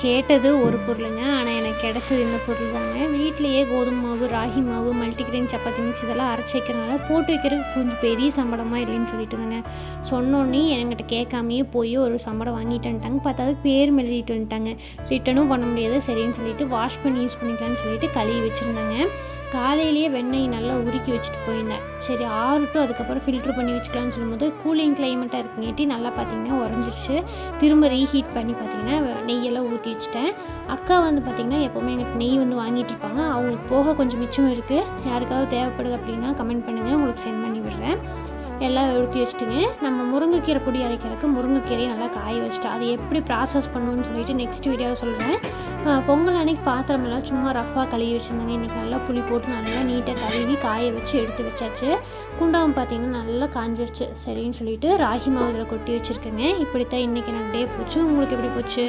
கேட்டது ஒரு பொருளுங்க. ஆனால் எனக்கு கிடச்சது இந்த பொருள் தாங்க. வீட்டிலேயே கோதுமை மாவு, ராகி மாவு, மல்டிகிரெயின் சப்பாத்தி மிக்ஸ் இதெல்லாம் அரைச்சி வைக்கிறனால போட்டு வைக்கிறதுக்கு கொஞ்சம் பெரிய சம்பளமாக இல்லைன்னு சொல்லிட்டுருந்தாங்க. சொன்னோன்னே என்கிட்ட கேட்காமையே போய் ஒரு சம்பளம் வாங்கிட்டு வந்துட்டாங்க. பார்த்ததுக்கு பேர் எழுதிட்டு வந்துட்டாங்க. ரிட்டனும் பண்ண முடியாது. சரின்னு சொல்லிட்டு வாஷ் பண்ணி யூஸ் பண்ணிக்கலான்னு சொல்லிட்டு கழுவி வச்சுருந்தாங்க. காலையிலேயே வெண்ணெய் நல்லா உருக்கி வச்சுட்டு போயிருந்தேன். சரி ஆறட்டும், அதுக்கப்புறம் ஃபில்ட்ரு பண்ணி வச்சுக்கலான்னு சொல்லும்போது கூலிங் கிளைமேட்டாக இருக்குங்கேட்டி நல்லா பார்த்திங்கன்னா உறைஞ்சிருச்சு. திரும்ப ரீஹீட் பண்ணி பார்த்திங்கன்னா நெய்யெல்லாம் ஊற்றி வச்சுட்டேன். அக்கா வந்து பார்த்திங்கன்னா எப்போவுமே எனக்கு நெய் வந்து வாங்கிட்டு இருப்பாங்க. அவங்களுக்கு போக கொஞ்சம் மிச்சம் இருக்குது. யாருக்காவது தேவைப்படுது அப்படின்னா கமெண்ட் பண்ணுங்கள், உங்களுக்கு சென்ட் பண்ணி விடுறேன். எல்லாம் ஊற்றி வச்சுட்டுங்க. நம்ம முருங்கைக்கீரை பொடி அரைக்கிறதுக்கு முருங்கைக்கீரையை நல்லா காய வச்சுட்டேன். அது எப்படி ப்ராசஸ் பண்ணணும்னு சொல்லிட்டு நெக்ஸ்ட் வீடியோவில் சொல்கிறேன். பொங்கல் அன்றைக்கி பாத்திரமெல்லாம் சும்மா ரஃப்பாக கழுவி வச்சுருந்தாங்க. இன்றைக்கி நல்லா புளி போட்டு நல்லா நீட்டாக கழுவி காய வச்சு எடுத்து வச்சாச்சு. குண்டாவும் பார்த்திங்கன்னா நல்லா காஞ்சிருச்சு. சரின்னு சொல்லிட்டு ராகி மாவு இதில் கொட்டி வச்சுருக்கேங்க. இப்படித்தான் இன்றைக்கி நான் டே போச்சு. உங்களுக்கு எப்படி போச்சு?